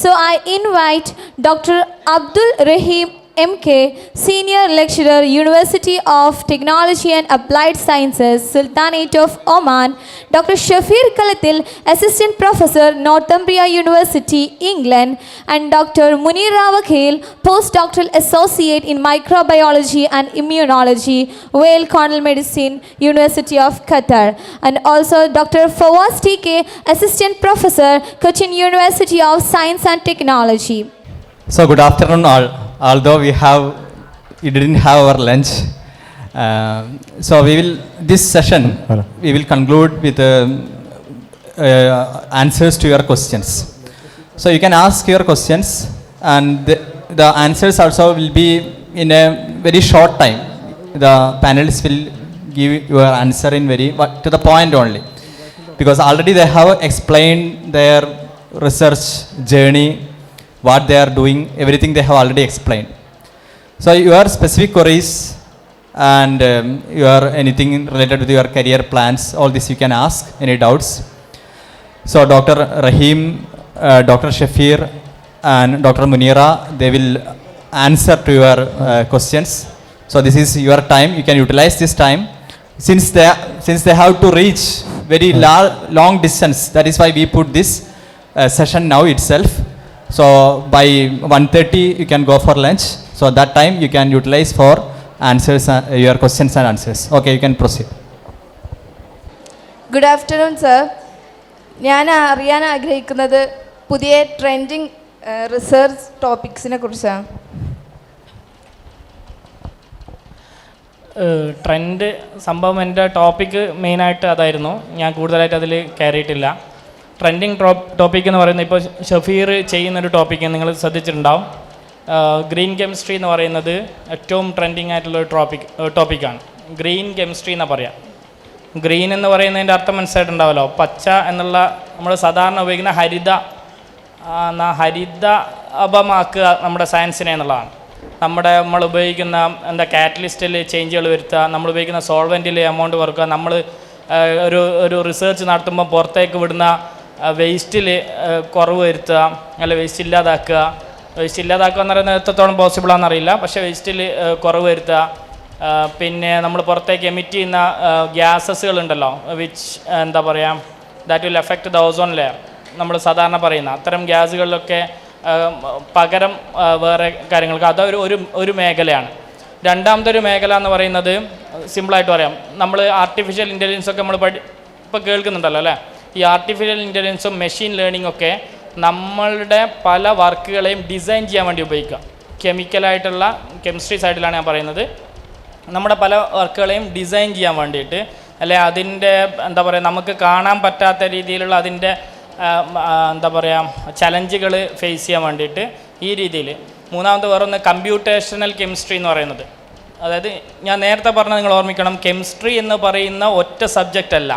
So I invite Dr. Abdul Rahim MK, Senior Lecturer, University of Technology and Applied Sciences, Sultanate of Oman; Dr. Shafir Kalatil, Assistant Professor, Northumbria University, England; and Dr. Munira Wakil, Postdoctoral Associate in Microbiology and Immunology, Wales Cornell Medicine, University of Qatar; and also Dr. Fawaz TK, Assistant Professor, Cochin University of Science and Technology. So good afternoon all. Although we didn't have our lunch, so this session we will conclude with answers to your questions. So you can ask your questions, and the answers also will be in a very short time. The panelists will give your answer in to the point only, because already they have explained their research journey, what they are doing, everything they have already explained. So your specific queries and your anything related with your career plans, all this you can ask, any doubts. So Dr. Rahim, Dr. Shafir and Dr. Munira, they will answer to your questions. So this is your time, you can utilize this time. Since they have to reach very long distance, that is why we put this session now itself. So by 1:30 you can go for lunch. So that time you can utilize for answers, your questions and answers. Okay, you can proceed. Good afternoon, sir. ഞാൻ അറിയാൻ ആഗ്രഹിക്കുന്നത് പുതിയ trending research ടോപ്പിക്സിനെ കുറിച്ചാണ്. Trend സംഭവം എൻ്റെ topic മെയിനായിട്ട് അതായിരുന്നു. ഞാൻ കൂടുതലായിട്ട് അതിൽ കയറിയിട്ടില്ല. ട്രെൻഡിങ് ടോപ്പിക് എന്ന് പറയുന്നത് ഇപ്പോൾ ഷഫീർ ചെയ്യുന്നൊരു ടോപ്പിക്ക് നിങ്ങൾ ശ്രദ്ധിച്ചിട്ടുണ്ടാവും. ഗ്രീൻ കെമിസ്ട്രി എന്ന് പറയുന്നത് ഏറ്റവും ട്രെൻഡിങ് ആയിട്ടുള്ളൊരു ടോപ്പിക്കാണ്. ഗ്രീൻ കെമിസ്ട്രി എന്നാണ് പറയുക. ഗ്രീൻ എന്ന് പറയുന്നതിൻ്റെ അർത്ഥം മനസ്സിലായിട്ടുണ്ടാവുമല്ലോ. പച്ച എന്നുള്ള നമ്മൾ സാധാരണ ഉപയോഗിക്കുന്ന ഹരിതാഭമാക്കുക നമ്മുടെ സയൻസിനെ എന്നുള്ളതാണ്. നമ്മൾ ഉപയോഗിക്കുന്ന കാറ്റലിസ്റ്റിൽ ചേഞ്ചുകൾ വരുത്തുക, നമ്മൾ ഉപയോഗിക്കുന്ന സോൾവെൻറ്റിൽ എമൗണ്ട് കുറക്കുക, നമ്മൾ ഒരു റിസർച്ച് നടത്തുമ്പോൾ പുറത്തേക്ക് വിടുന്ന വേസ്റ്റിൽ കുറവ് വരുത്തുക, അല്ല വേസ്റ്റ് ഇല്ലാതാക്കുക എന്ന് പറയുന്നത് എത്രത്തോളം പോസിബിളാണെന്നറിയില്ല, പക്ഷേ വേസ്റ്റിൽ കുറവ് വരുത്തുക. പിന്നെ നമ്മൾ പുറത്തേക്ക് എമിറ്റ് ചെയ്യുന്ന ഗ്യാസസുകളുണ്ടല്ലോ, which that will effect the ozone layer, നമ്മൾ സാധാരണ പറയുന്ന അത്തരം ഗ്യാസുകളിലൊക്കെ പകരം വേറെ കാര്യങ്ങൾക്ക് ഒരു മേഖലയാണ്. രണ്ടാമത്തെ ഒരു മേഖല എന്ന് പറയുന്നത് സിമ്പിളായിട്ട് പറയാം, നമ്മൾ ആർട്ടിഫിഷ്യൽ ഇൻ്റലിജൻസൊക്കെ നമ്മൾ ഇപ്പോൾ കേൾക്കുന്നുണ്ടല്ലോ അല്ലേ. ഈ ആർട്ടിഫിഷ്യൽ ഇൻ്റലിജൻസും മെഷീൻ ലേണിംഗ് ഒക്കെ നമ്മളുടെ പല വർക്കുകളെയും ഡിസൈൻ ചെയ്യാൻ വേണ്ടി ഉപയോഗിക്കുക. കെമിസ്ട്രി സൈഡിലാണ് ഞാൻ പറയുന്നത്. നമ്മുടെ പല വർക്കുകളെയും ഡിസൈൻ ചെയ്യാൻ വേണ്ടിയിട്ട്, അല്ലെ അതിൻ്റെ നമുക്ക് കാണാൻ പറ്റാത്ത രീതിയിലുള്ള അതിൻ്റെ ചലഞ്ചുകൾ ഫേസ് ചെയ്യാൻ വേണ്ടിയിട്ട് ഈ രീതിയിൽ. മൂന്നാമത് വേറൊന്ന് കമ്പ്യൂട്ടേഷണൽ കെമിസ്ട്രി എന്ന് പറയുന്നത്. അതായത് ഞാൻ നേരത്തെ പറഞ്ഞത് നിങ്ങൾ ഓർമ്മിക്കണം, കെമിസ്ട്രി എന്ന് പറയുന്ന ഒറ്റ സബ്ജക്റ്റ് അല്ല,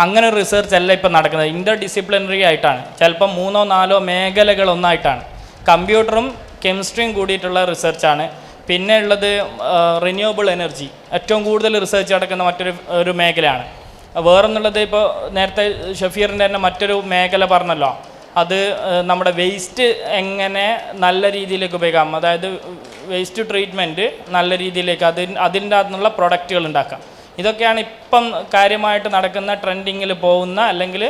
അങ്ങനെ ഒരു റിസർച്ച് അല്ല ഇപ്പം നടക്കുന്നത്. ഇൻ്റർ ഡിസിപ്ലിനറി ആയിട്ടാണ്, ചിലപ്പം 3-4 മേഖലകളൊന്നായിട്ടാണ്. കമ്പ്യൂട്ടറും കെമിസ്ട്രിയും കൂടിയിട്ടുള്ള റിസർച്ചാണ്. പിന്നെ ഉള്ളത് റിന്യൂവബിൾ എനർജി, ഏറ്റവും കൂടുതൽ റിസർച്ച് നടക്കുന്ന മറ്റൊരു മേഖലയാണ്. വേറൊന്നുള്ളത് ഇപ്പോൾ നേരത്തെ ഷഫീറിൻ്റെ തന്നെ മറ്റൊരു മേഖല പറഞ്ഞല്ലോ, അത് നമ്മുടെ വേസ്റ്റ് എങ്ങനെ നല്ല രീതിയിലേക്ക് ഉപയോഗിക്കാം, അതായത് വേസ്റ്റ് ട്രീറ്റ്മെൻറ്റ് നല്ല രീതിയിലേക്ക് അതിൻ്റെ അകത്തുനിന്നുള്ള പ്രൊഡക്റ്റുകൾ ഉണ്ടാക്കാം. ഇതൊക്കെയാണ് ഇപ്പം കാര്യമായിട്ട് നടക്കുന്ന ട്രെൻഡിങ്ങിൽ പോകുന്ന അല്ലെങ്കിൽ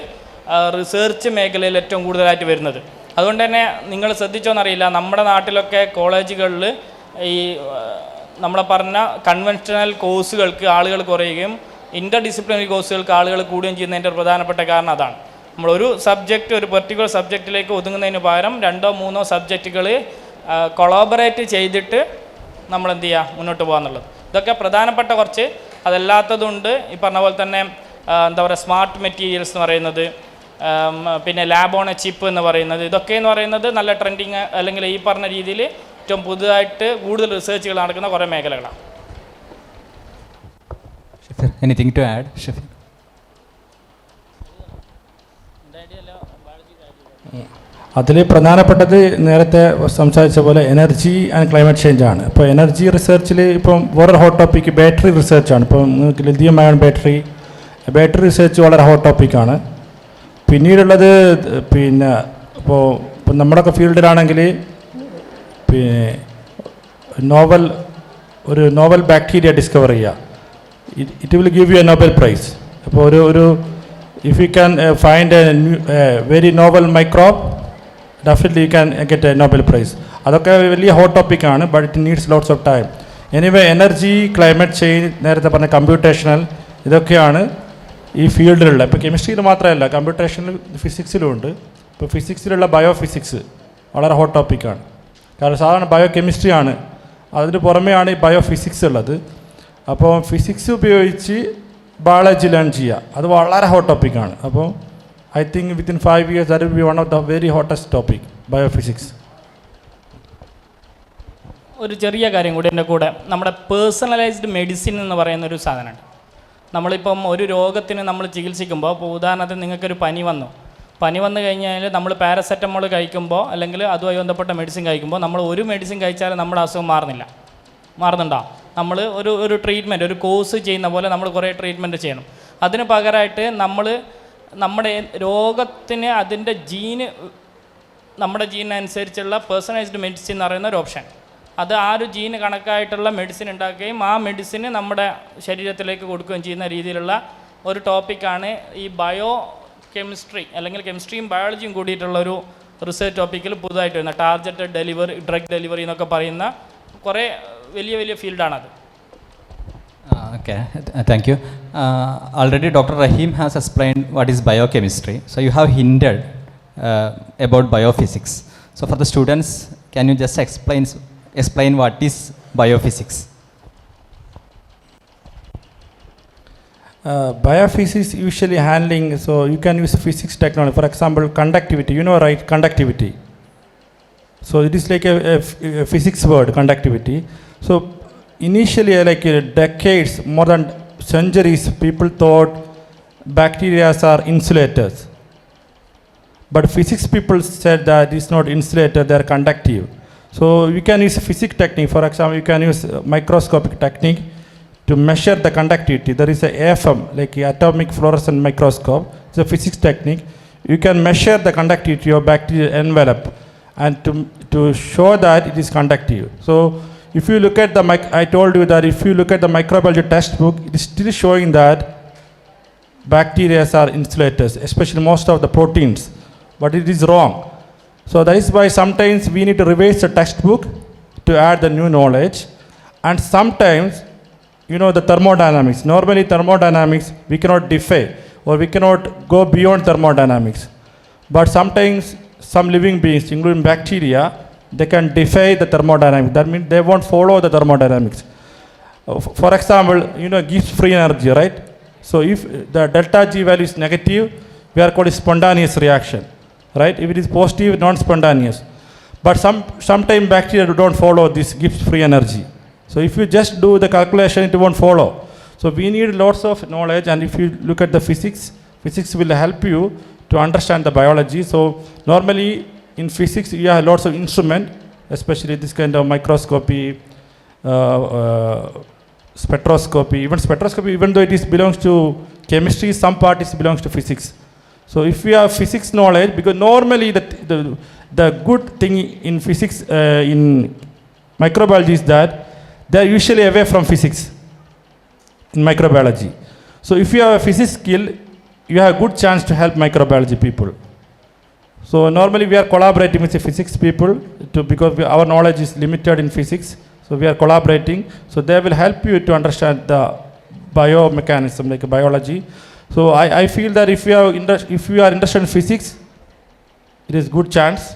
റിസർച്ച് മേഖലയിൽ ഏറ്റവും കൂടുതലായിട്ട് വരുന്നത്. അതുകൊണ്ട് തന്നെ നിങ്ങൾ ശ്രദ്ധിച്ചോന്നറിയില്ല, നമ്മുടെ നാട്ടിലൊക്കെ കോളേജുകളിൽ ഈ നമ്മളെ പറഞ്ഞ കൺവെൻഷണൽ കോഴ്സുകൾക്ക് ആളുകൾ കുറയുകയും ഇൻ്റർ ഡിസിപ്ലിനറി കോഴ്സുകൾക്ക് ആളുകൾ കൂടുകയും ചെയ്യുന്നതിൻ്റെ ഒരു പ്രധാനപ്പെട്ട കാരണം അതാണ്. നമ്മളൊരു സബ്ജക്റ്റ് ഒരു പെർട്ടിക്കുലർ സബ്ജക്റ്റിലേക്ക് ഒതുങ്ങുന്നതിന് പകരം 2-3 സബ്ജക്റ്റുകൾ കൊളാബറേറ്റ് ചെയ്തിട്ട് നമ്മൾ എന്ത് ചെയ്യുക, മുന്നോട്ട് പോകാന്നുള്ളത്. ഇതൊക്കെ പ്രധാനപ്പെട്ട കുറച്ച്. അതല്ലാത്തതുണ്ട് ഈ പറഞ്ഞ പോലെ തന്നെ സ്മാർട്ട് മെറ്റീരിയൽസ് എന്ന് പറയുന്നത്, പിന്നെ ലാബ് ഓൺ എ ചിപ്പ് എന്ന് പറയുന്നത്, ഇതൊക്കെ എന്ന് പറയുന്നത് നല്ല ട്രെൻഡിങ് അല്ലെങ്കിൽ ഈ പറഞ്ഞ രീതിയിൽ ഏറ്റവും പുതുതായിട്ട് കൂടുതൽ റിസർച്ചുകൾ നടക്കുന്ന കുറേ മേഖലകളാണ്. Anything to add, Shafir? അതിൽ പ്രധാനപ്പെട്ടത് നേരത്തെ സംസാരിച്ച പോലെ എനർജി ആൻഡ് ക്ലൈമറ്റ് ചേഞ്ച് ആണ്. ഇപ്പോൾ എനർജി റിസർച്ചിൽ ഇപ്പം വേറൊരു ഹോട്ട് ടോപ്പിക്ക് ബാറ്ററി റിസർച്ചാണ്. ഇപ്പം നിങ്ങൾക്ക് ലിഥിയം അയൺ ബാറ്ററി റിസർച്ച് വളരെ ഹോട്ട് ടോപ്പിക്കാണ്. പിന്നീടുള്ളത് ഇപ്പോൾ ഇപ്പം നമ്മുടെയൊക്കെ ഫീൽഡിലാണെങ്കിൽ പിന്നെ ഒരു നോവൽ ബാക്ടീരിയ ഡിസ്കവർ ചെയ്യുക, it will give you A Nobel prize. അപ്പോൾ ഒരു if you can find A very novel microbe, definitely you can get A Nobel prize. അതൊക്കെ വലിയ ഹോട്ട് ടോപ്പിക്കാണ്, but it needs lots of time. Anyway energy, climate change, നേരത്തെ പറഞ്ഞ computational, ഇതൊക്കെയാണ് ഈ ഫീൽഡിലുള്ള. ഇപ്പോൾ കെമിസ്ട്രിയിൽ മാത്രമല്ല, കമ്പ്യൂട്ടേഷണൽ ഫിസിക്സിലും ഉണ്ട്. ഇപ്പോൾ ഫിസിക്സിലുള്ള ബയോഫിസിക്സ് വളരെ ഹോട്ട് ടോപ്പിക്കാണ്. കാരണം സാധാരണ ബയോ കെമിസ്ട്രിയാണ്, അതിന് പുറമെയാണ് ഈ ബയോഫിസിക്സ് ഉള്ളത്. അപ്പോൾ ഫിസിക്സ് ഉപയോഗിച്ച് ബയോളജി ലേൺ ചെയ്യുക, അത് വളരെ ഹോട്ട് ടോപ്പിക്കാണ്. അപ്പോൾ I think within 5 years that will be one of the very hottest topic, biophysics. ഒരു ചെറിയ കാര്യം കൂടി എൻ്റെ കൂടെ, നമ്മുടെ പേഴ്സണലൈസ്ഡ് മെഡിസിൻ എന്ന് പറയുന്ന ഒരു സാധനമുണ്ട്. നമ്മളിപ്പം ഒരു രോഗത്തിന് നമ്മൾ ചികിത്സിക്കുമ്പോൾ, ഇപ്പോൾ ഉദാഹരണത്തിന് നിങ്ങൾക്കൊരു പനി വന്നു കഴിഞ്ഞാൽ നമ്മൾ പാരസെറ്റമോൾ കഴിക്കുമ്പോൾ അല്ലെങ്കിൽ അതുമായി ബന്ധപ്പെട്ട മെഡിസിൻ കഴിക്കുമ്പോൾ നമ്മൾ ഒരു മെഡിസിൻ കഴിച്ചാലും നമ്മുടെ അസുഖം മാറുന്നുണ്ടോ? നമ്മൾ ഒരു ട്രീറ്റ്മെൻറ്റ്, ഒരു കോഴ്സ് ചെയ്യുന്ന പോലെ നമ്മൾ കുറേ ട്രീറ്റ്മെൻറ്റ് ചെയ്യണം. അതിന് പകരമായിട്ട് നമ്മുടെ രോഗത്തിന് അതിൻ്റെ നമ്മുടെ ജീനനുസരിച്ചുള്ള പേഴ്സണലൈസ്ഡ് മെഡിസിൻ എന്ന് പറയുന്ന ഒരു ഓപ്ഷൻ, അത് ആ ഒരു ജീന് കണക്കായിട്ടുള്ള മെഡിസിൻ ഉണ്ടാക്കുകയും ആ മെഡിസിന് നമ്മുടെ ശരീരത്തിലേക്ക് കൊടുക്കുകയും ചെയ്യുന്ന രീതിയിലുള്ള ഒരു ടോപ്പിക്കാണ് ഈ ബയോ കെമിസ്ട്രി, അല്ലെങ്കിൽ കെമിസ്ട്രിയും ബയോളജിയും കൂടിയിട്ടുള്ള ഒരു റിസർച്ച് ടോപ്പിക്കിൽ പുതുതായിട്ട് വരുന്ന ടാർഗറ്റഡ് ഡെലിവറി, ഡ്രഗ് ഡെലിവറി എന്നൊക്കെ പറയുന്ന കുറേ വലിയ ഫീൽഡാണത്. Okay, thank you. Already Dr. Rahim has explained what is biochemistry. So you have hinted about biophysics. So for the students, can you just explain what is biophysics? Biophysics usually handling, so you can use physics technology. For example, conductivity, you know, right? Conductivity. So it is like a physics word, conductivity. So initially, like decades, more than centuries, people thought bacteria are insulators. But physics people said that it's not insulator, they are conductive. So you can use physics technique. For example, you can use microscopic technique to measure the conductivity. There is a AFM, like atomic fluorescent microscope. It's a physics technique. You can measure the conductivity of bacterial envelope and to show that it is conductive. So if you look at I told you that if you look at the microbiology textbook, it is still showing that bacteria are insulators, especially most of the proteins. But it is wrong. So that is why sometimes we need to revise the textbook to add the new knowledge. And sometimes, you know, the thermodynamics. Normally thermodynamics we cannot defy or we cannot go beyond thermodynamics. But sometimes some living beings, including bacteria, they can defy the thermodynamics. That means they won't follow the thermodynamics. For example, you know, Gibbs free energy, right? So if the delta G value is negative, we are called spontaneous reaction, right? If it is positive, non-spontaneous. But sometimes bacteria don't follow this Gibbs free energy. So if you just do the calculation, it won't follow. So we need lots of knowledge, and if you look at the physics will help you to understand the biology. So normally in physics you have lots of instrument, especially this kind of microscopy, spectroscopy. Even though it belongs to chemistry, some part belongs to physics. So if you have physics knowledge, because normally the good thing in physics, in microbiology is that they are usually away from physics in microbiology. So if you have a physics skill, you have a good chance to help microbiology people. So normally we are collaborating with the physics people because our knowledge is limited in physics. So we are collaborating. So they will help you to understand the biomechanism, like biology. So I feel that if you are interested in physics, it is good chance.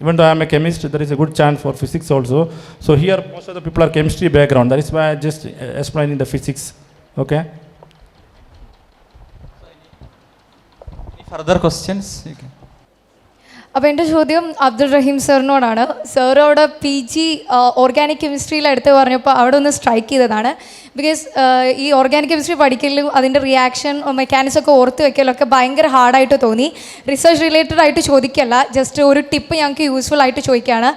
Even though I am a chemist, there is a good chance for physics also. So here most of the people are chemistry background. That is why I just explaining the physics. Okay. Any further questions? Okay. അപ്പോൾ എൻ്റെ ചോദ്യം അബ്ദുൾ റഹീം സാറിനോടാണ്. Sir അവിടെ PG organic കെമിസ്ട്രിയിൽ എടുത്ത് പറഞ്ഞപ്പോൾ അവിടെ ഒന്ന് strike ചെയ്തതാണ്. Because ഈ ഓർഗാനിക് കെമിസ്ട്രി പഠിക്കലും അതിൻ്റെ റിയാക്ഷൻ മെക്കാനിസം ഒക്കെ ഓർത്ത് വെക്കലൊക്കെ ഭയങ്കര ഹാർഡായിട്ട് തോന്നി. റിസർച്ച് റിലേറ്റഡ് ആയിട്ട് ചോദിക്കല്ല, ജസ്റ്റ് ഒരു ടിപ്പ് ഞങ്ങൾക്ക് യൂസ്ഫുൾ ആയിട്ട് ചോദിക്കുകയാണ്.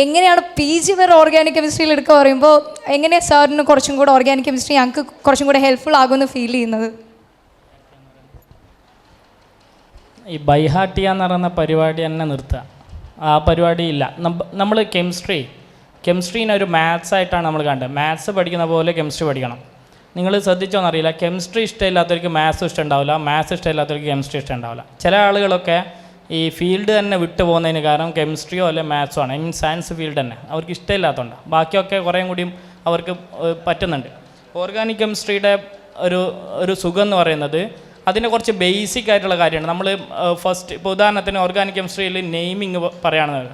എങ്ങനെയാണ് PG വരെ ഓർഗാനിക് കെമിസ്ട്രിയിൽ എടുക്കുക പറയുമ്പോൾ എങ്ങനെയാണ് സാറിന് കുറച്ചും കൂടെ ഓർഗാനിക് കെമിസ്ട്രി ഞങ്ങൾക്ക് കുറച്ചും കൂടെ ഹെൽപ്ഫുൾ ആകുമെന്ന് ഫീൽ ചെയ്യുന്നത്? ഈ ബൈഹാർട്ട് ചെയ്യാന്ന് പറയുന്ന പരിപാടി തന്നെ നിർത്തുക. ആ പരിപാടി ഇല്ല. നമ്മൾ കെമിസ്ട്രീനെ ഒരു മാത്സ് ആയിട്ടാണ് നമ്മൾ കണ്ടത്. മാത്സ് പഠിക്കുന്ന പോലെ കെമിസ്ട്രി പഠിക്കണം. നിങ്ങൾ ശ്രദ്ധിച്ചോന്നറിയില്ല, കെമിസ്ട്രി ഇഷ്ടമില്ലാത്തവർക്ക് മാത്സ് ഇഷ്ടമുണ്ടാവില്ല, മാത്സ് ഇഷ്ടമില്ലാത്തവർക്ക് കെമിസ്ട്രി ഇഷ്ടമുണ്ടാവില്ല. ചില ആളുകളൊക്കെ ഈ ഫീൽഡ് തന്നെ വിട്ടു പോകുന്നതിന് കാരണം കെമിസ്ട്രിയോ അല്ലെ മാത്സോ ആണ്, ഐ മീൻ സയൻസ് ഫീൽഡ് തന്നെ അവർക്ക് ഇഷ്ടമില്ലാത്തതുകൊണ്ട്. ബാക്കിയൊക്കെ കുറേയും കൂടിയും അവർക്ക് പറ്റുന്നുണ്ട്. ഓർഗാനിക് കെമിസ്ട്രിയുടെ ഒരു സുഖം എന്ന് പറയുന്നത് അതിൻ്റെ കുറച്ച് ബേസിക് ആയിട്ടുള്ള കാര്യമാണ്. നമ്മൾ ഫസ്റ്റ് ഇപ്പോൾ ഉദാഹരണത്തിന് ഓർഗാനിക് കെമിസ്ട്രിയിൽ നെയിമിങ് പറയുകയാണെന്ന്,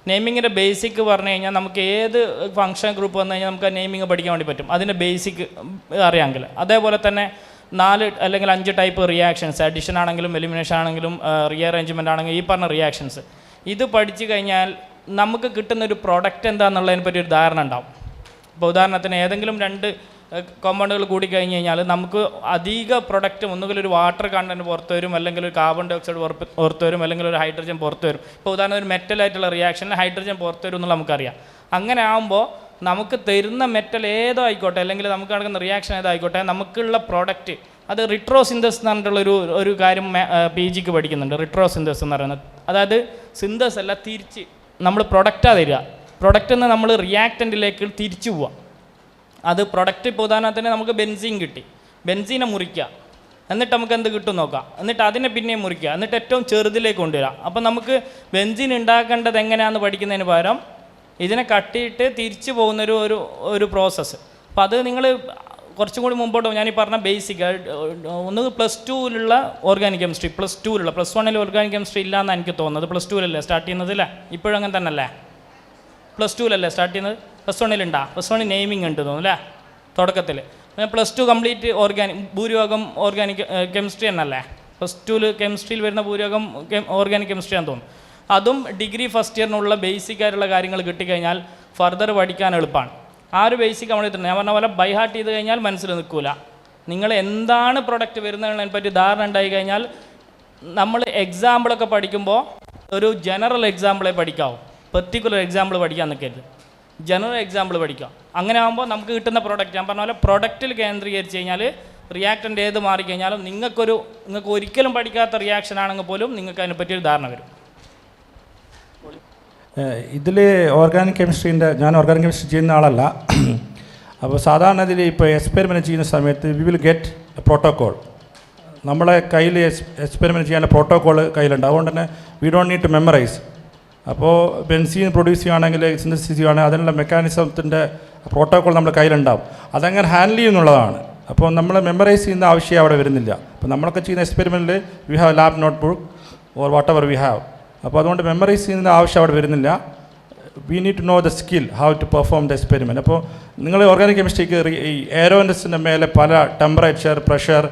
നെയിമിങ്ങിൻ്റെ ബേസിക് പറഞ്ഞു കഴിഞ്ഞാൽ നമുക്ക് ഏത് ഫങ്ഷൻ ഗ്രൂപ്പ് വന്നു കഴിഞ്ഞാൽ നമുക്ക് ആ നെയിമിങ് പഠിക്കാൻ വേണ്ടി പറ്റും, അതിൻ്റെ ബേസിക് അറിയാമെങ്കിൽ. അതേപോലെ തന്നെ 4 അല്ലെങ്കിൽ 5 ടൈപ്പ് റിയാക്ഷൻസ്, അഡിഷൻ ആണെങ്കിലും എലിമിനേഷൻ ആണെങ്കിലും റീഅറേഞ്ച്മെൻ്റ് ആണെങ്കിലും ഈ പറഞ്ഞ റിയാക്ഷൻസ്, ഇത് പഠിച്ചു കഴിഞ്ഞാൽ നമുക്ക് കിട്ടുന്നൊരു പ്രൊഡക്റ്റ് എന്താണെന്നുള്ളതിനെ പറ്റി ഒരു ധാരണ ഉണ്ടാവും. ഇപ്പോൾ ഉദാഹരണത്തിന് ഏതെങ്കിലും 2 കോമ്പൗണ്ടുകൾ കൂടി കഴിഞ്ഞ് കഴിഞ്ഞാൽ നമുക്ക് അധിക പ്രൊഡക്റ്റ് ഒന്നുകിൽ ഒരു വാട്ടർ കണ്ടൻറ്റ് പുറത്ത് വരും, അല്ലെങ്കിൽ ഒരു കാർബൺ ഡൈ ഓക്സൈഡ് പുറത്ത് വരും, അല്ലെങ്കിൽ ഒരു ഹൈഡ്രജൻ പുറത്ത് വരും. ഇപ്പോൾ ഉദാഹരണം ഒരു മെറ്റലായിട്ടുള്ള റിയാക്ഷനിൽ ഹൈഡ്രജൻ പുറത്ത് വരും എന്നുള്ള നമുക്കറിയാം. അങ്ങനെ ആകുമ്പോൾ നമുക്ക് തരുന്ന മെറ്റൽ ഏതോ ആയിക്കോട്ടെ, അല്ലെങ്കിൽ നമുക്ക് നടക്കുന്ന റിയാക്ഷൻ ഏതോ ആയിക്കോട്ടെ, നമുക്കുള്ള പ്രോഡക്റ്റ് അത് റിട്രോസിന്തസ് എന്ന് പറഞ്ഞിട്ടുള്ള ഒരു കാര്യം PG ക്ക് പഠിക്കുന്നുണ്ട്. റിട്രോസിന്തസ് എന്ന് പറയുന്നത്, അതായത് സിന്തസ് അല്ല, തിരിച്ച് നമ്മൾ പ്രൊഡക്റ്റാണ് തരിക. പ്രൊഡക്റ്റിൽ നിന്ന് നമ്മൾ റിയാക്റ്റൻറ്റിലേക്ക് തിരിച്ചു പോവാം. അത് പ്രൊഡക്റ്റ് ഇപ്പോൾ ഉദാഹരണത്തിന് നമുക്ക് ബെൻസീൻ കിട്ടി, ബെൻസീനെ മുറിക്കുക, എന്നിട്ട് നമുക്ക് എന്ത് കിട്ടും നോക്കാം, എന്നിട്ട് അതിനെ പിന്നെയും മുറിക്കുക, എന്നിട്ട് ഏറ്റവും ചെറുതിലേക്ക് കൊണ്ടുവരാം. അപ്പം നമുക്ക് ബെൻസീൻ ഉണ്ടാക്കേണ്ടത് എങ്ങനെയാണെന്ന് പഠിക്കുന്നതിന് പകരം ഇതിനെ കട്ടിയിട്ട് തിരിച്ചു പോകുന്നൊരു ഒരു പ്രോസസ്സ്. അപ്പോൾ അത് നിങ്ങൾ കുറച്ചും കൂടി മുമ്പോട്ട് ഞാൻ ഈ പറഞ്ഞ ബേസിക് ഒന്ന് +2 ഓർഗാനിക് കെമിസ്ട്രി, +1 ഓർഗാനിക് കെമിസ്ട്രി ഇല്ല എന്നാണ് എനിക്ക് തോന്നുന്നത്. +2 സ്റ്റാർട്ട് ചെയ്യുന്നത് അല്ലേ? ഇപ്പോഴും അങ്ങനെ തന്നെ അല്ലേ? +2 സ്റ്റാർട്ട് ചെയ്യുന്നത്? +1 ഉണ്ടാ? +1 നെയിമിങ് ഉണ്ട് തോന്നുന്നു അല്ലേ തുടക്കത്തിൽ? +2 കംപ്ലീറ്റ് ഭൂരിഭാഗം ഓർഗാനിക് കെമിസ്ട്രി എന്നല്ലേ? +2 കെമിസ്ട്രിയിൽ വരുന്ന ഭൂരിഭാഗം ഓർഗാനിക് കെമിസ്ട്രി ആണെന്ന് തോന്നുന്നു. അതും ഡിഗ്രി ഫസ്റ്റ് ഇയറിനുള്ള ബേസിക് ആയിട്ടുള്ള കാര്യങ്ങൾ കിട്ടിക്കഴിഞ്ഞാൽ ഫർദർ പഠിക്കാൻ എളുപ്പമാണ്. ആ ഒരു ബേസിക് നമ്മൾ ഞാൻ പറഞ്ഞ പോലെ ബൈ ഹാർട്ട് ചെയ്ത് കഴിഞ്ഞാൽ മനസ്സിൽ നിൽക്കില്ല. നിങ്ങൾ എന്താണ് പ്രൊഡക്റ്റ് വരുന്നതിനെ പറ്റി ധാരണ ഉണ്ടായി കഴിഞ്ഞാൽ നമ്മൾ എക്സാമ്പിളൊക്കെ പഠിക്കുമ്പോൾ ഒരു ജനറൽ എക്സാമ്പിളെ പഠിക്കാവും, പെർട്ടിക്കുലർ എക്സാമ്പിൾ പഠിക്കാൻ നിൽക്കരുത്, ജനറൽ എക്സാമ്പിൾ പഠിക്കാം. അങ്ങനെ ആകുമ്പോൾ നമുക്ക് കിട്ടുന്ന പ്രോഡക്റ്റ് ഞാൻ പറഞ്ഞ പോലെ പ്രൊഡക്റ്റിൽ കേന്ദ്രീകരിച്ച് കഴിഞ്ഞാൽ റിയാക്ടൻ്റ് ഏത് മാറിക്കഴിഞ്ഞാലും നിങ്ങൾക്ക് ഒരിക്കലും പഠിക്കാത്ത റിയാക്ഷൻ ആണെങ്കിൽ പോലും നിങ്ങൾക്ക് അതിനെപ്പറ്റി ഒരു ധാരണ വരും. ഇതിൽ ഓർഗാനിക് കെമിസ്ട്രീൻ്റെ, ഞാൻ ഓർഗാനിക് കെമിസ്ട്രി ചെയ്യുന്ന ആളല്ല. അപ്പോൾ സാധാരണ ഇതിൽ ഇപ്പോൾ എക്സ്പെരിമെൻറ്റ് ചെയ്യുന്ന സമയത്ത് we will get a protocol. നമ്മളെ കയ്യിൽ എക്സ്പെരിമെൻറ്റ് ചെയ്യാനുള്ള പ്രോട്ടോക്കോൾ കയ്യിലുണ്ട്. അതുകൊണ്ട് തന്നെ we don't need to memorise. അപ്പോൾ ബെൻസീൻ പ്രൊഡ്യൂസ് ചെയ്യുകയാണെങ്കിൽ സിന്തസിസ് ചെയ്യുകയാണെങ്കിൽ അതിനുള്ള മെക്കാനിസത്തിൻ്റെ പ്രോട്ടോക്കോൾ നമ്മുടെ കയ്യിലുണ്ടാവും. അതങ്ങനെ ഹാൻഡിൽ ചെയ്യുന്നുള്ളതാണ്. അപ്പോൾ നമ്മൾ മെമ്മറൈസ് ചെയ്യുന്ന ആവശ്യം അവിടെ വരുന്നില്ല. അപ്പോൾ നമ്മളൊക്കെ ചെയ്യുന്ന എക്സ്പെരിമെൻറ്റിൽ we have lab notebook or whatever we have. അപ്പോൾ അതുകൊണ്ട് മെമ്മറൈസ് ചെയ്യുന്ന ആവശ്യം അവിടെ വരുന്നില്ല. We need to know the skill how to perform the experiment. അപ്പോൾ നിങ്ങൾ ഓർഗാനിക് കെമിസ്ട്രിക്ക് ഈ എയറോൻസിൻ്റെ മേലെ പല ടെമ്പറേച്ചർ, പ്രഷർ,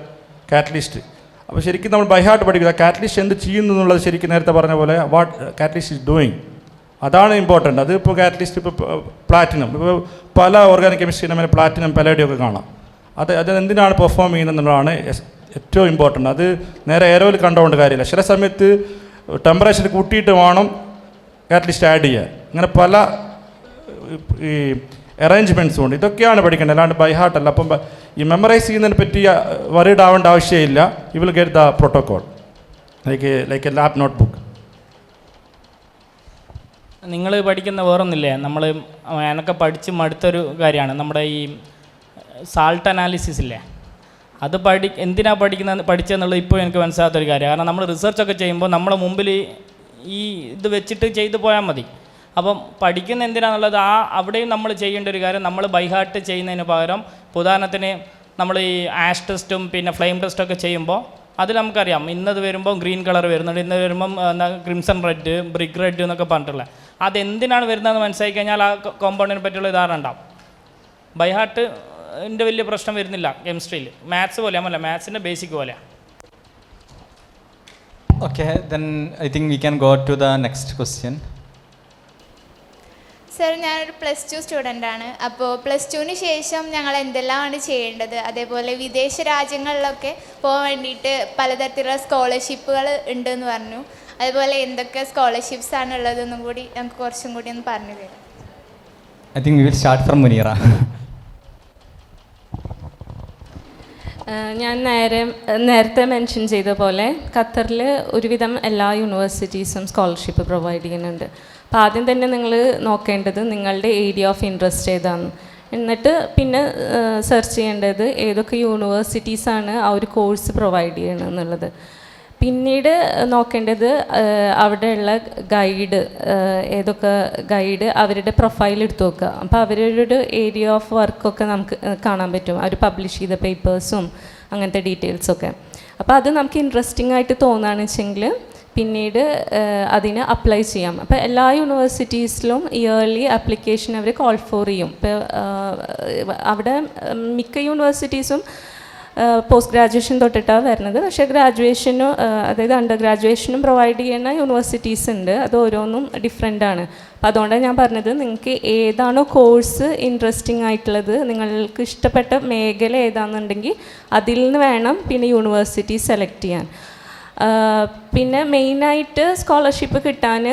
കാറ്റലിസ്റ്റ്, അപ്പോൾ ശരിക്കും നമ്മൾ ബൈ ഹാർട്ട് പഠിക്കുക. കാറ്റലിസ്റ്റ് എന്ത് ചെയ്യുന്നു എന്നുള്ളത് ശരിക്കും നേരത്തെ പറഞ്ഞ പോലെ വാട്ട് കാറ്റലിസ്റ്റ് ഈസ് ഡൂയിങ്, അതാണ് ഇമ്പോർട്ടൻ്റ്. അത് ഇപ്പോൾ കാറ്റലിസ്റ്റ് ഇപ്പോൾ പ്ലാറ്റിനം, ഇപ്പോൾ പല ഓർഗാനിക് കെമിസ്ട്രീൻ്റെ മേലെ പ്ലാറ്റിനം, പലേഡിയം ഒക്കെ കാണാം. അത് എന്തിനാണ് പെർഫോം ചെയ്യുന്നതെന്നുള്ളതാണ് ഏറ്റവും ഇമ്പോർട്ടൻ്റ്. അത് നേരെ എയറോയിൽ കണ്ടുകൊണ്ട് കാര്യമില്ല. ചില സമയത്ത് ടെമ്പറേച്ചർ കൂട്ടിയിട്ട് വേണം കാറ്റലിസ്റ്റ് ആഡ് ചെയ്യാൻ. അങ്ങനെ പല ഈ അറേഞ്ച്മെൻറ്റ്സും ഉണ്ട്. ഇതൊക്കെയാണ് പഠിക്കേണ്ടത്, അല്ലാണ്ട് ബൈ ഹാർട്ട് അല്ല. അപ്പം ഈ മെമ്മറൈസ് ചെയ്യുന്നതിനെ പറ്റി വറീഡ് ആവേണ്ട ആവശ്യമില്ല. You will get the protocol like A lab note book. നിങ്ങൾ പഠിക്കുന്ന വേറൊന്നില്ലേ, നമ്മൾ ഞാനൊക്കെ പഠിച്ച് മടുത്തൊരു കാര്യമാണ് നമ്മുടെ ഈ സാൾട്ട് അനാലിസിസ് ഇല്ലേ, അത് എന്തിനാണ് പഠിച്ചതെന്നുള്ളത് ഇപ്പോൾ എനിക്ക് മനസ്സിലാത്തൊരു കാര്യമാണ്. കാരണം നമ്മൾ റിസർച്ചൊക്കെ ചെയ്യുമ്പോൾ നമ്മളെ മുമ്പിൽ ഈ ഇത് വെച്ചിട്ട് ചെയ്തു പോയാൽ മതി. അപ്പം പഠിക്കുന്ന എന്തിനാണെന്നുള്ളത് അവിടെയും നമ്മൾ ചെയ്യേണ്ട ഒരു കാര്യം, നമ്മൾ ബൈ ഹാർട്ട് ചെയ്യുന്നതിന് പകരം ഉദാഹരണത്തിന് നമ്മൾ ഈ ആഷ് ടെസ്റ്റും പിന്നെ ഫ്ലെയിം ടെസ്റ്റൊക്കെ ചെയ്യുമ്പോൾ അതിൽ നമുക്കറിയാം ഇന്നത് വരുമ്പോൾ ഗ്രീൻ കളർ വരുന്നുണ്ട്, ഇന്നത് വരുമ്പം ക്രിംസൺ റെഡ്, ബ്രിക്ക് റെഡ് എന്നൊക്കെ പറഞ്ഞിട്ടുള്ളത്. അതെന്തിനാണ് വരുന്നതെന്ന് മനസ്സിലാക്കി കഴിഞ്ഞാൽ ആ കോമ്പൗണ്ടിനെ പറ്റിയുള്ള ധാരണ ഉണ്ടാവും. ബൈ ഹാർട്ടിൻ്റെ വലിയ പ്രശ്നം വരുന്നില്ല കെമിസ്ട്രിയിൽ. മാത്സ് പോലെ അല്ല, മാത്സിൻ്റെ ബേസിക് പോലെ. Okay, then I think we can go to the next question. Sir, ഞാനൊരു +2 സ്റ്റുഡൻ്റാണ്. അപ്പോൾ +2ന് ശേഷം ഞങ്ങൾ എന്തെല്ലാമാണ് ചെയ്യേണ്ടത്? അതേപോലെ വിദേശ രാജ്യങ്ങളിലൊക്കെ പോകാൻ വേണ്ടിയിട്ട് പലതരത്തിലുള്ള സ്കോളർഷിപ്പുകൾ ഉണ്ടെന്ന് പറഞ്ഞു. അതുപോലെ എന്തൊക്കെ സ്കോളർഷിപ്സ് ആണ് ഉള്ളതെന്നും കൂടി ഞങ്ങൾക്ക് കുറച്ചും കൂടി ഒന്ന് പറഞ്ഞു തരാം. I think we will start from Munira. ഞാൻ നേരത്തെ മെൻഷൻ ചെയ്ത പോലെ ഖത്തറിൽ ഒരുവിധം എല്ലാ യൂണിവേഴ്സിറ്റീസും സ്കോളർഷിപ്പ് പ്രൊവൈഡ് ചെയ്യുന്നുണ്ട്. അപ്പോൾ ആദ്യം തന്നെ നിങ്ങൾ നോക്കേണ്ടത് നിങ്ങളുടെ ഏരിയ ഓഫ് ഇൻട്രസ്റ്റ് ഏതാണ്, എന്നിട്ട് പിന്നെ സെർച്ച് ചെയ്യേണ്ടത് ഏതൊക്കെ യൂണിവേഴ്സിറ്റീസാണ് ആ ഒരു കോഴ്സ് പ്രൊവൈഡ് ചെയ്യണം എന്നുള്ളത്. പിന്നീട് നോക്കേണ്ടത് അവിടെയുള്ള ഗൈഡ്, ഏതൊക്കെ ഗൈഡ് അവരുടെ പ്രൊഫൈൽ എടുത്ത് നോക്കുക. അപ്പോൾ അവരുടെ ഏരിയ ഓഫ് വർക്കൊക്കെ നമുക്ക് കാണാൻ പറ്റും, അവർ പബ്ലിഷ് ചെയ്ത പേപ്പേഴ്സും അങ്ങനത്തെ ഡീറ്റെയിൽസൊക്കെ. അപ്പോൾ അത് നമുക്ക് ഇൻട്രസ്റ്റിംഗ് ആയിട്ട് തോന്നുകയാണെന്ന് വെച്ചെങ്കിൽ പിന്നീട് അതിന് അപ്ലൈ ചെയ്യാം. അപ്പോൾ എല്ലാ യൂണിവേഴ്സിറ്റീസിലും yearly application our call for ചെയ്യും. ഇപ്പോൾ അവിടെ മിക്ക യൂണിവേഴ്സിറ്റീസും പോസ്റ്റ് ഗ്രാജുവേഷൻ തൊട്ടിട്ടാണ് വരുന്നത്. പക്ഷേ ഗ്രാജുവേഷനും അതായത് അണ്ടർ ഗ്രാജുവേഷനും പ്രൊവൈഡ് ചെയ്യുന്ന യൂണിവേഴ്സിറ്റീസ് ഉണ്ട്. അത് ഓരോന്നും ഡിഫറെൻ്റ് ആണ്. അപ്പോൾ അതുകൊണ്ടാണ് ഞാൻ പറഞ്ഞത് നിങ്ങൾക്ക് ഏതാണോ കോഴ്സ് ഇൻട്രസ്റ്റിംഗ് ആയിട്ടുള്ളത്, നിങ്ങൾക്ക് ഇഷ്ടപ്പെട്ട മേഖല ഏതാണെന്നുണ്ടെങ്കിൽ അതിൽ നിന്ന് വേണം പിന്നെ യൂണിവേഴ്സിറ്റി സെലക്ട് ചെയ്യാൻ. പിന്നെ മെയിനായിട്ട് സ്കോളർഷിപ്പ് കിട്ടാൻ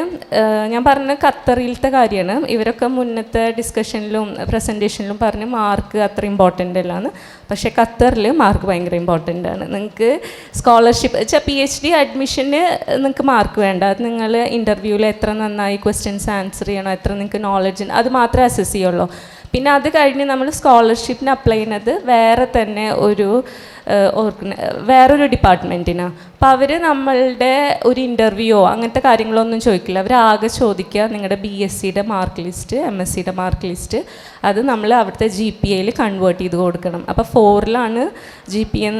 ഞാൻ പറഞ്ഞ ഖത്തറിലത്തെ കാര്യമാണ്. ഇവരൊക്കെ മുന്നത്തെ ഡിസ്കഷനിലും പ്രസൻറ്റേഷനിലും പറഞ്ഞ് മാർക്ക് അത്ര ഇമ്പോർട്ടൻ്റ് അല്ലാന്ന്. പക്ഷേ ഖത്തറിൽ മാർക്ക് ഭയങ്കര ഇമ്പോർട്ടൻ്റ് ആണ്. നിങ്ങൾക്ക് സ്കോളർഷിപ്പ് വെച്ചാൽ PhD അഡ്മിഷന് നിങ്ങൾക്ക് മാർക്ക് വേണ്ട. അത് നിങ്ങൾ ഇൻ്റർവ്യൂവിൽ എത്ര നന്നായി ക്വസ്റ്റ്യൻസ് ആൻസർ ചെയ്യണോ, എത്ര നിങ്ങൾക്ക് നോളജ് ഉണ്ട്, അത് മാത്രമേ അസസ് ചെയ്യുള്ളൂ. പിന്നെ അത് കഴിഞ്ഞ് നമ്മൾ സ്കോളർഷിപ്പിന് അപ്ലൈ ചെയ്യുന്നത് വേറെ തന്നെ വേറൊരു ഡിപ്പാർട്ട്മെൻറ്റിനാണ്. അപ്പോൾ അവർ നമ്മളുടെ ഒരു ഇൻ്റർവ്യൂയോ അങ്ങനത്തെ കാര്യങ്ങളൊന്നും ചോദിക്കില്ല. അവരാകെ ചോദിക്കുക നിങ്ങളുടെ BScയുടെ മാർക്ക് ലിസ്റ്റ്, MScയുടെ മാർക്ക് ലിസ്റ്റ്, അത് നമ്മൾ അവിടുത്തെ GPAയിൽ കൺവേർട്ട് ചെയ്ത് കൊടുക്കണം. അപ്പോൾ 4ലാണ് GPA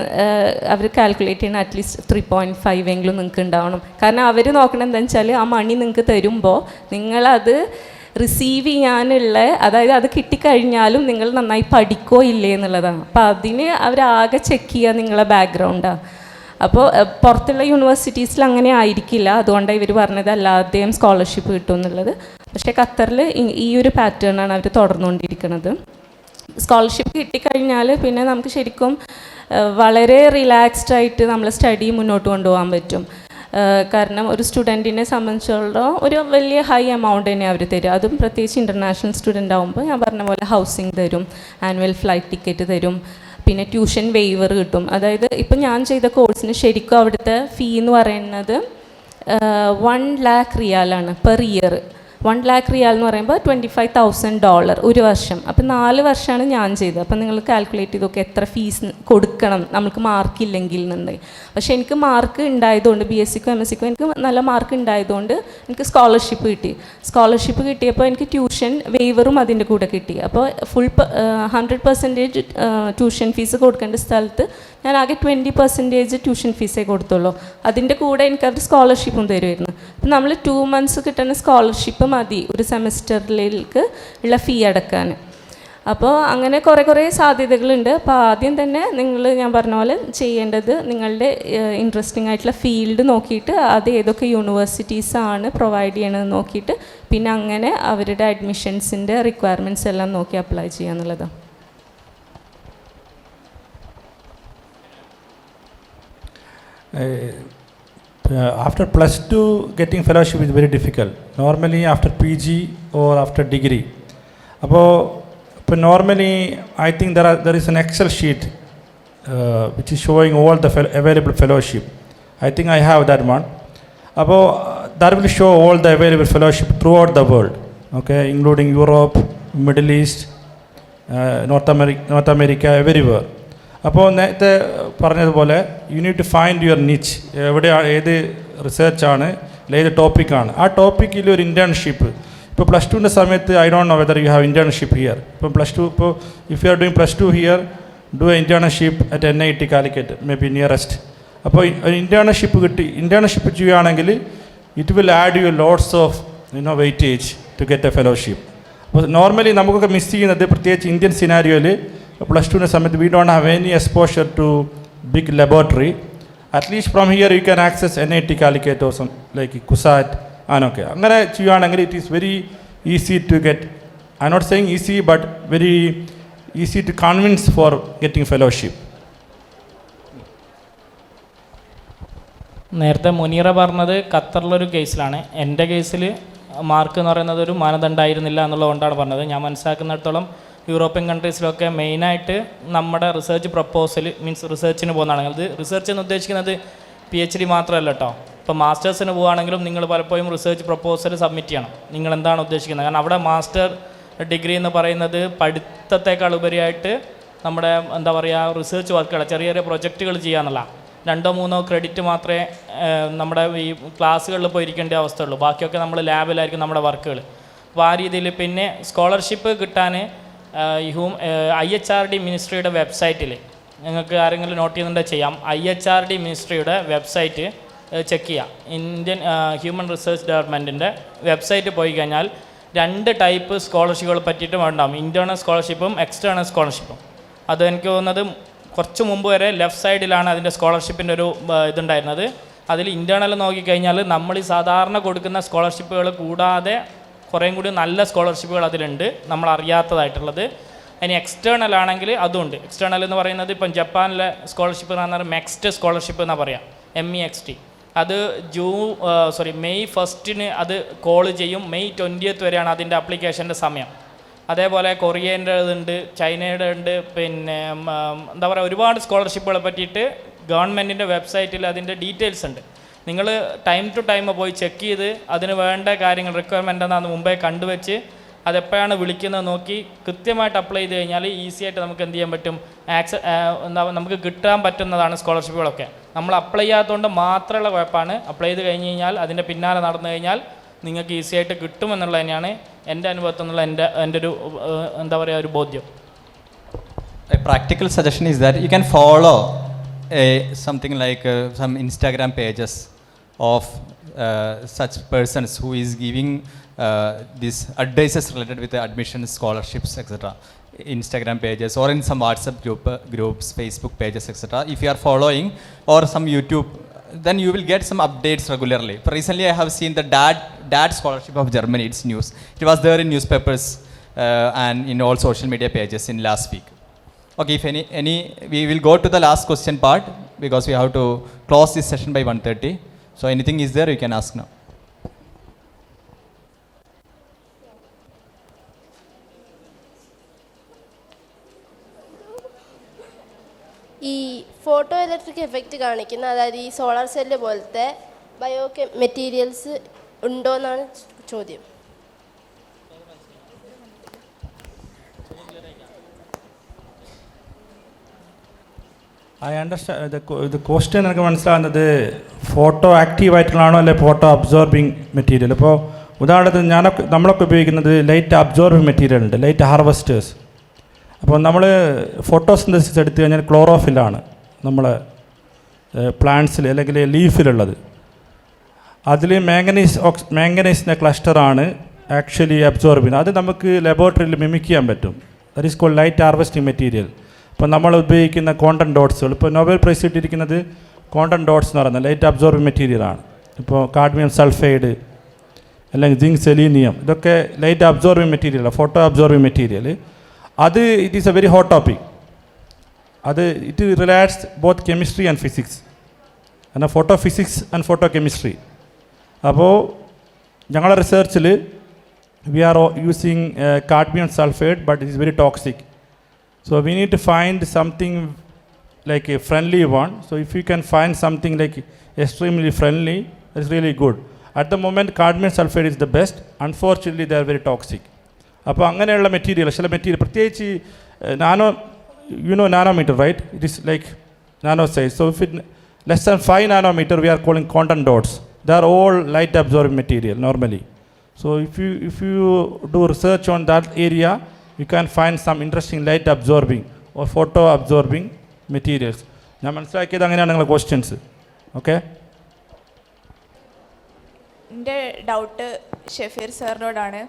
അവർ കാൽക്കുലേറ്റ് ചെയ്യുന്ന അറ്റ്ലീസ്റ്റ് 3.5 എങ്കിലും നിങ്ങൾക്ക് ഉണ്ടാവണം. കാരണം അവർ നോക്കണം എന്താണെന്ന് വെച്ചാൽ ആ മണി നിങ്ങൾക്ക് തരുമ്പോൾ നിങ്ങളത് റിസീവ് ചെയ്യാനുള്ള, അതായത് അത് കിട്ടിക്കഴിഞ്ഞാലും നിങ്ങൾ നന്നായി പഠിക്കോ ഇല്ലേ എന്നുള്ളതാണ്. അപ്പോൾ അതിന് അവരാകെ ചെക്ക് ചെയ്യുക നിങ്ങളെ ബാക്ക്ഗ്രൗണ്ടാണ്. അപ്പോൾ പുറത്തുള്ള യൂണിവേഴ്സിറ്റീസിൽ അങ്ങനെ ആയിരിക്കില്ല. അതുകൊണ്ടാണ് ഇവർ പറഞ്ഞത് അല്ലാതെയും സ്കോളർഷിപ്പ് കിട്ടും എന്നുള്ളത്. പക്ഷേ ഖത്തറിൽ ഈ ഒരു പാറ്റേണാണ് അവർ തുടർന്നുകൊണ്ടിരിക്കുന്നത്. സ്കോളർഷിപ്പ് കിട്ടിക്കഴിഞ്ഞാൽ പിന്നെ നമുക്ക് ശരിക്കും വളരെ റിലാക്സ്ഡ് ആയിട്ട് നമ്മൾ സ്റ്റഡി മുന്നോട്ട് കൊണ്ടുപോകാൻ പറ്റും. കാരണം ഒരു സ്റ്റുഡൻറ്റിനെ സംബന്ധിച്ചിടത്തോളം ഒരു വലിയ ഹൈ എമൗണ്ട് തന്നെ അവർ തരും. അതും പ്രത്യേകിച്ച് ഇൻ്റർനാഷണൽ സ്റ്റുഡൻ്റ് ആകുമ്പോൾ ഞാൻ പറഞ്ഞ പോലെ ഹൗസിംഗ് തരും, ആനുവൽ ഫ്ലൈറ്റ് ടിക്കറ്റ് തരും, പിന്നെ ട്യൂഷൻ വെയ്വർ കിട്ടും. അതായത് ഇപ്പം ഞാൻ ചെയ്ത കോഴ്സിന് ശരിക്കും അവിടുത്തെ ഫീ എന്ന് പറയുന്നത് 1 lakh റിയാലാണ് പെർ ഇയർ. 1 lakh റിയാൽ എന്ന് പറയുമ്പോൾ $25,000 ഒരു വർഷം. അപ്പം 4 വർഷമാണ് ഞാൻ ചെയ്തത്. അപ്പം നിങ്ങൾ കാൽക്കുലേറ്റ് ചെയ്ത് നോക്കുക എത്ര ഫീസ് കൊടുക്കണം നമുക്ക് മാർക്കില്ലെങ്കിൽ എന്നുണ്ടെങ്കിൽ. പക്ഷേ എനിക്ക് മാർക്ക് ഉണ്ടായതുകൊണ്ട് BScക്കും MScക്കും എനിക്ക് നല്ല മാർക്ക് ഉണ്ടായതുകൊണ്ട് എനിക്ക് സ്കോളർഷിപ്പ് കിട്ടി. സ്കോളർഷിപ്പ് കിട്ടിയപ്പോൾ എനിക്ക് ട്യൂഷൻ വെയ്വറും അതിൻ്റെ കൂടെ കിട്ടി. അപ്പോൾ ഫുൾ 100% ട്യൂഷൻ ഫീസ് കൊടുക്കേണ്ട സ്ഥലത്ത് ഞാൻ ആകെ 20% ട്യൂഷൻ ഫീസേ കൊടുത്തുള്ളൂ. അതിൻ്റെ കൂടെ എനിക്ക് അവർ സ്കോളർഷിപ്പും തരുമായിരുന്നു. അപ്പം നമ്മൾ 2 months കിട്ടുന്ന സ്കോളർഷിപ്പ് മതി ഒരു സെമസ്റ്ററിലേക്ക് ഉള്ള ഫീ അടക്കാൻ. അപ്പോൾ അങ്ങനെ കുറേ സാധ്യതകളുണ്ട്. അപ്പോൾ ആദ്യം തന്നെ ഞാൻ പറഞ്ഞ പോലെ ചെയ്യേണ്ടത് നിങ്ങളുടെ ഇൻട്രസ്റ്റിംഗ് ആയിട്ടുള്ള ഫീൽഡ് നോക്കിയിട്ട് അത് ഏതൊക്കെ യൂണിവേഴ്സിറ്റീസാണ് പ്രൊവൈഡ് ചെയ്യണമെന്ന് നോക്കിയിട്ട് പിന്നെ അങ്ങനെ അവരുടെ അഡ്മിഷൻസിൻ്റെ റിക്വയർമെൻറ്റ്സ് എല്ലാം നോക്കി അപ്ലൈ ചെയ്യുക എന്നുള്ളതാണ്. After +2, getting fellowship is very difficult. Normally after PG or after degree. But normally I think there is an Excel sheet which is showing all the available fellowship. I think I have that one. That will show all the available fellowship throughout the world, okay, including Europe, Middle East, North America, everywhere. അപ്പോൾ നേരത്തെ പറഞ്ഞതുപോലെ you need to find your niche. എവിടെയാണ്, ഏത് റിസർച്ചാണ്, ഏത് ടോപ്പിക്കാണ്, ആ ടോപ്പിക്കിൽ ഒരു ഇൻറ്റേൺഷിപ്പ്. ഇപ്പോൾ +2ൻ്റെ സമയത്ത് I don't know whether you have internship here. ഇപ്പോൾ +2, ഇപ്പോൾ if you are doing +2 here, do a internship at NIT Calicut, may be nearest. അപ്പോൾ ഒരു ഇൻറ്റേൺഷിപ്പ് ചെയ്യുകയാണെങ്കിൽ it will add you lots of weightage to get a fellowship. അപ്പോൾ normally നമുക്കൊക്കെ miss ചെയ്യുന്നത്, പ്രത്യേകിച്ച് Indian സിനാരിയോയിൽ +2ൻ്റെ സമയത്ത് we don't have any exposure to big laboratory. At least from here you can access NIT Calicut or some like CUSAT ആനൊക്കെ. അങ്ങനെ ചെയ്യുകയാണെങ്കിൽ it is very easy to get, I not saying easy but very easy to convince for getting fellowship. നേരത്തെ മുനീറ പറഞ്ഞത് ഖത്തറിലൊരു കേസിലാണ്. എൻ്റെ കേസിൽ mark എന്ന് പറയുന്നത് ഒരു മാനദണ്ഡമായിരുന്നില്ല എന്നുള്ളതുകൊണ്ടാണ് പറഞ്ഞത്. ഞാൻ മനസ്സിലാക്കുന്നിടത്തോളം യൂറോപ്യൻ കൺട്രീസിലൊക്കെ മെയിനായിട്ട് നമ്മുടെ റിസർച്ച് പ്രപ്പോസൽ മീൻസ് റിസർച്ചിന് പോകുന്നതാണെങ്കിൽ അത് റിസർച്ച് എന്ന് ഉദ്ദേശിക്കുന്നത് PhD മാത്രമല്ല കേട്ടോ. ഇപ്പോൾ മാസ്റ്റേഴ്സിന് പോവുകയാണെങ്കിലും നിങ്ങൾ പലപ്പോഴും റിസർച്ച് പ്രപ്പോസൽ സബ്മിറ്റ് ചെയ്യണം. നിങ്ങൾ എന്താണ് ഉദ്ദേശിക്കുന്നത്? കാരണം അവിടെ മാസ്റ്റർ ഡിഗ്രി എന്ന് പറയുന്നത് പഠിത്തത്തേക്കാൾ ഉപരിയായിട്ട് നമ്മുടെ എന്താ പറയുക റിസർച്ച് വർക്കുകൾ ചെറിയ ചെറിയ പ്രൊജക്റ്റുകൾ ചെയ്യാന്നുള്ള 2-3 ക്രെഡിറ്റ് മാത്രമേ നമ്മുടെ ഈ ക്ലാസ്സുകളിൽ പോയിരിക്കേണ്ട അവസ്ഥയുള്ളൂ. ബാക്കിയൊക്കെ നമ്മൾ ലാബിലായിരിക്കും നമ്മുടെ വർക്കുകൾ. അപ്പോൾ ആ രീതിയിൽ പിന്നെ സ്കോളർഷിപ്പ് കിട്ടാൻ IHRD മിനിസ്ട്രിയുടെ വെബ്സൈറ്റിൽ നിങ്ങൾക്ക് ആരെങ്കിലും നോട്ട് ചെയ്യുന്നുണ്ടെങ്കിൽ ചെയ്യാം. IHRD മിനിസ്ട്രിയുടെ വെബ്സൈറ്റ് ചെക്ക് ചെയ്യാം. ഇന്ത്യൻ ഹ്യൂമൻ റിസർച്ച് ഡെവലപ്മെൻറ്റിൻ്റെ വെബ്സൈറ്റ് പോയി കഴിഞ്ഞാൽ 2 ടൈപ്പ് സ്കോളർഷിപ്പുകൾ പറ്റിയിട്ടും ഉണ്ടാകും. ഇൻറ്റേർണൽ സ്കോളർഷിപ്പും എക്സ്റ്റേണൽ സ്കോളർഷിപ്പും. അത് എനിക്ക് തോന്നുന്നത് കുറച്ച് മുമ്പ് വരെ ലെഫ്റ്റ് സൈഡിലാണ് അതിൻ്റെ സ്കോളർഷിപ്പിൻ്റെ ഒരു ഇതുണ്ടായിരുന്നത്. അതിൽ ഇൻറ്റേർണൽ നോക്കിക്കഴിഞ്ഞാൽ നമ്മൾ ഈ സാധാരണ കൊടുക്കുന്ന സ്കോളർഷിപ്പുകൾ കൂടാതെ കുറേയും കൂടി നല്ല സ്കോളർഷിപ്പുകൾ അതിലുണ്ട് നമ്മൾ അറിയാത്തതായിട്ടുള്ളത്. ഇനി എക്സ്റ്റേണൽ ആണെങ്കിൽ അതുണ്ട്. എക്സ്റ്റേണൽ എന്ന് പറയുന്നത് ഇപ്പം ജപ്പാനിലെ സ്കോളർഷിപ്പ് എന്ന് പറഞ്ഞാൽ മെക്സ്റ്റ് സ്കോളർഷിപ്പ് എന്നാണ് പറയാം, MEXT. അത് മെയ് 1 അത് കോൾ ചെയ്യും. മെയ് 20 വരെയാണ് അതിൻ്റെ അപ്ലിക്കേഷൻ്റെ സമയം. അതേപോലെ കൊറിയേൻ്റെ ഉണ്ട്, ചൈനയുടെ ഉണ്ട്, പിന്നെ എന്താ പറയുക ഒരുപാട് സ്കോളർഷിപ്പുകളെ പറ്റിയിട്ട് ഗവൺമെൻറ്റിൻ്റെ വെബ്സൈറ്റിൽ അതിൻ്റെ ഡീറ്റെയിൽസ് ഉണ്ട്. നിങ്ങൾ ടൈം ടു ടൈം പോയി ചെക്ക് ചെയ്ത് അതിന് വേണ്ട കാര്യങ്ങൾ റിക്വയർമെൻ്റ് എന്നാണ് മുമ്പേ കണ്ടുവച്ച് അതെപ്പോഴാണ് വിളിക്കുന്നത് നോക്കി കൃത്യമായിട്ട് അപ്ലൈ ചെയ്ത് കഴിഞ്ഞാൽ ഈസി ആയിട്ട് നമുക്ക് എന്ത് ചെയ്യാൻ പറ്റും, നമുക്ക് കിട്ടാൻ പറ്റുന്നതാണ് സ്കോളർഷിപ്പുകളൊക്കെ. നമ്മൾ അപ്ലൈ ചെയ്യാത്തതുകൊണ്ട് മാത്രമുള്ള കുഴപ്പമാണ്. അപ്ലൈ ചെയ്ത് കഴിഞ്ഞ് കഴിഞ്ഞാൽ അതിൻ്റെ പിന്നാലെ നടന്നു കഴിഞ്ഞാൽ നിങ്ങൾക്ക് ഈസി ആയിട്ട് കിട്ടുമെന്നുള്ളത് തന്നെയാണ് എൻ്റെ അനുഭവത്തിൽ നിന്നുള്ള എൻ്റെ ഒരു എന്താ പറയുക ഒരു ബോധ്യം. A practical suggestion is that you can follow something like some Instagram pages of such persons who is giving these advices related with the admissions, scholarships, etc. Instagram pages or in some WhatsApp groups, Facebook pages, etc. If you are following or some YouTube, then you will get some updates regularly. For recently, I have seen the dad scholarship of Germany. It's news. It was there in newspapers and in all social media pages in last week. Okay, if any, we will go to the last question part because we have to close this session by 1:30. So anything is there, you can ask now. ഈ photo electric effect കാണിക്കുന്ന അതായത് ഈ solar cell പോലത്തെ materials ഉണ്ടോ എന്നാണ് ചോദ്യം. I understand ഇത് question എനിക്ക് മനസ്സിലാകുന്നത് ഫോട്ടോ ആക്റ്റീവ് ആയിട്ടുള്ളതാണോ അല്ലെ ഫോട്ടോ അബ്സോർബിങ് മെറ്റീരിയൽ. ഇപ്പോൾ ഉദാഹരണത്തിന് നമ്മളൊക്കെ ഉപയോഗിക്കുന്നത് ലൈറ്റ് അബ്സോർബിങ് മെറ്റീരിയൽ ഉണ്ട്, ലൈറ്റ് ഹാർവസ്റ്റേഴ്സ്. അപ്പോൾ നമ്മൾ ഫോട്ടോസിന്തസിസ് എടുത്തു കഴിഞ്ഞാൽ ക്ലോറോഫില്ലാണ് നമ്മൾ പ്ലാന്റ്സിൽ അല്ലെങ്കിൽ ലീഫിലുള്ളത്. അതിൽ മാംഗനീസിൻ്റെ ക്ലസ്റ്ററാണ് ആക്ച്വലി അബ്സോർബ് ചെയ്യുന്നത്. അത് നമുക്ക് ലബോറട്ടറിയിൽ മിമിക് ചെയ്യാൻ പറ്റും. That is called light harvesting material. ഇപ്പോൾ നമ്മൾ ഉപയോഗിക്കുന്ന ക്വാണ്ടം ഡോട്ട്സുകൾ, ഇപ്പോൾ നോബൽ പ്രൈസ് കിട്ടിയിരിക്കുന്നത് ക്വാണ്ടം ഡോട്ട്സ് എന്ന് പറയുന്നത് ലൈറ്റ് അബ്സോർബിംഗ് മെറ്റീരിയലാണ്. ഇപ്പോൾ കാഡ്മിയം സൾഫൈഡ് അല്ലെങ്കിൽ സിങ്ക് സെലീനിയം, ഇതൊക്കെ ലൈറ്റ് അബ്സോർബിംഗ് മെറ്റീരിയലാണ്, ഫോട്ടോ അബ്സോർബിംഗ് മെറ്റീരിയൽ. അത് it is a very hot topic. അത് it relates both chemistry and physics, എന്നാൽ photo physics and photo chemistry. അപ്പോൾ ഞങ്ങളുടെ റിസർച്ചിൽ we are using cadmium sulphide, but it is very toxic. So we need to find something like a friendly one. So if you can find something like extremely friendly, that's really good. At the moment cadmium sulfide is the best. Unfortunately they are very toxic. അപ്പോൾ അങ്ങനെയുള്ള material, ചില material പ്രത്യേകിച്ച് nanometre, right? It is like nano size. So if it less than 5 nanometer we are calling quantum dots. They are all light absorbing material normally. So if you do research on that area, you can find some interesting light absorbing or photo absorbing materials. ഞാൻ മനസ്സിലാക്കിയത് അങ്ങനെയാണ് നിങ്ങളുടെ questions. Okay, എൻ്റെ doubt Shefeer സാറിനോടാണ്.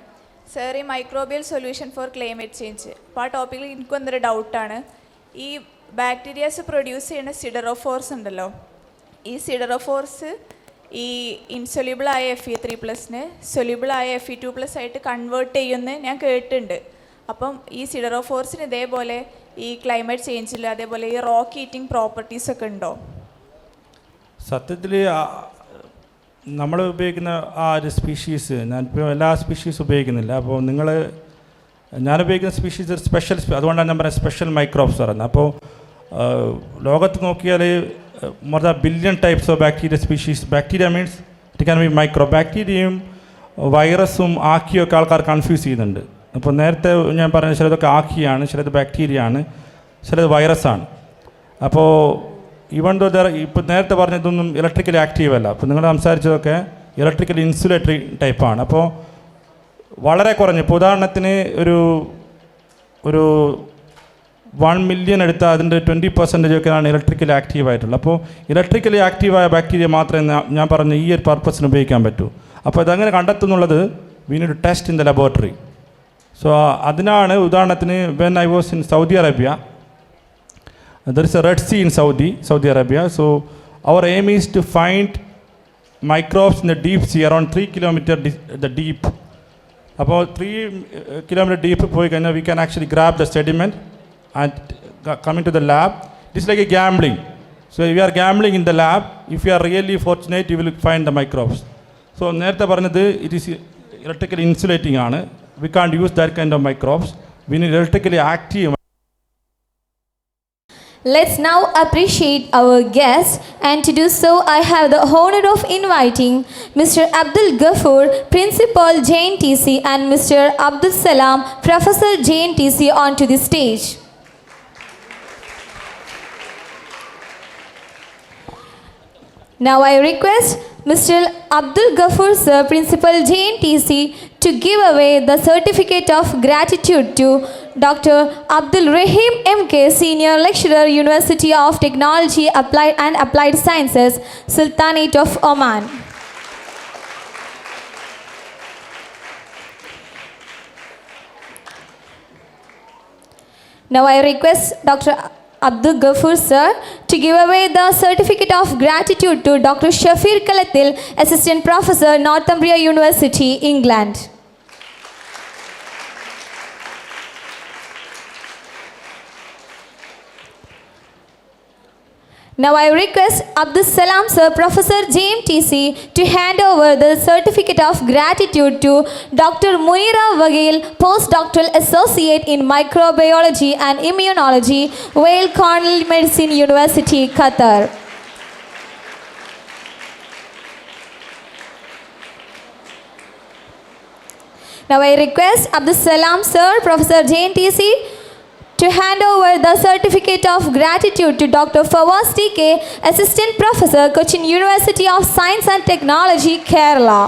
Sir, ഈ microbial solution for climate change, അപ്പോൾ ആ ടോപ്പിക്കിൽ എനിക്ക് വന്നൊരു ഡൗട്ടാണ്. ഈ ബാക്ടീരിയാസ് പ്രൊഡ്യൂസ് ചെയ്യുന്ന സിഡറോഫോർസ് ഉണ്ടല്ലോ, ഈ സിഡറോഫോർസ് ഈ ഇൻസൊല്യൂബിളായ Fe3+നെ സൊല്യൂബിളായ Fe2+ ആയിട്ട് കൺവേർട്ട് ചെയ്യുമെന്ന് ഞാൻ കേട്ടിട്ടുണ്ട്. അപ്പം ഈ സിഡറോഫോർസിന് ഇതേപോലെ ഈ ക്ലൈമറ്റ് ചേഞ്ചിൽ അതേപോലെ ഈ റോക്ക് ഈറ്റിംഗ് പ്രോപ്പർട്ടീസ് ഒക്കെ ഉണ്ടോ? സത്യത്തിൽ നമ്മൾ ഉപയോഗിക്കുന്ന ആ ഒരു സ്പീഷീസ്, ഞാനിപ്പോൾ എല്ലാ സ്പീഷീസ് ഉപയോഗിക്കുന്നില്ല. അപ്പോൾ നിങ്ങൾ ഞാൻ ഉപയോഗിക്കുന്ന സ്പീഷീസ് സ്പെഷ്യൽ, അതുകൊണ്ടാണ് ഞാൻ പറയുന്നത് സ്പെഷ്യൽ മൈക്രോബ്സ് പറയുന്നത്. അപ്പോൾ ലോകത്ത് നോക്കിയാൽ more than billion types of bacteria species. Bacteria means it can be micro. ബാക്ടീരിയയും വൈറസും ആക്കിയൊക്കെ ആൾക്കാർ കൺഫ്യൂസ് ചെയ്യുന്നുണ്ട്. അപ്പോൾ നേരത്തെ ഞാൻ പറഞ്ഞ ചിലതൊക്കെ ആക്കിയാണ്, ചിലത് ബാക്ടീരിയ ആണ്, ചിലത് വൈറസാണ്. അപ്പോൾ ഈവൻ ദോ ഇപ്പോൾ നേരത്തെ പറഞ്ഞതൊന്നും ഇലക്ട്രിക്കലി ആക്റ്റീവ് അല്ല. അപ്പോൾ നിങ്ങൾ സംസാരിച്ചതൊക്കെ ഇലക്ട്രിക്കലി ഇൻസുലേറ്ററി ടൈപ്പാണ്. അപ്പോൾ വളരെ കുറഞ്ഞ്, ഇപ്പോൾ ഉദാഹരണത്തിന് ഒരു 1 മില്യൺ എടുത്താൽ അതിൻ്റെ 20% ഒക്കെയാണ് ഇലക്ട്രിക്കലി ആക്റ്റീവ് ആയിട്ടുള്ളത്. അപ്പോൾ ഇലക്ട്രിക്കലി ആക്റ്റീവായ ബാക്ടീരിയ മാത്രമേ ഞാൻ പറഞ്ഞ ഈ ഒരു പർപ്പസിന് ഉപയോഗിക്കാൻ പറ്റൂ. അപ്പോൾ ഇതങ്ങനെ കണ്ടെത്തുന്നുള്ളത് we need to test in the laboratory. So അതിനാണ് ഉദാഹരണത്തിന് when I was in Saudi Arabia, there is a Red Sea in Saudi Arabia. So അവർ aim is to find microbes in the deep sea around 3 kilometer the deep. അപ്പോൾ 3 kilometer deep പോയി കഴിഞ്ഞാൽ we can actually grab the sediment and coming to the lab. It is like a gambling. So if you are gambling in the lab, if you are really fortunate, you will find the microbes. So നേരത്തെ പറഞ്ഞത് it is electrically insulating ആണ്. We can't use that kind of microbes. We need electrically active. Let's now appreciate our guests, and to do so I have the honor of inviting Mr. Abdul Ghaffur, Principal JNTC, and Mr. Abdul Salam, Professor JNTC, onto the stage. Now I request Mr. Abdul Ghaffur Sir, Principal JNTC, to give away the certificate of gratitude to Dr. Abdul Rahim MK, Senior Lecturer, University of Technology and Applied Sciences, Sultanate of Oman. Now I request Dr. Abdul Ghaffur Sir to give away the certificate of gratitude to Dr. Shafir Kalatil, Assistant Professor, Northumbria University, England. Now I request Abdul Salam Sir, Professor JMTC, to hand over the certificate of gratitude to Dr. Munira Wagil, Postdoctoral Associate in Microbiology and Immunology, Weill Cornell Medicine University, Qatar. Now I request Abdul Salam Sir, Professor JNTC, to hand over the certificate of gratitude to Dr. Fawaz TK, Assistant Professor, Cochin University of Science and Technology, Kerala.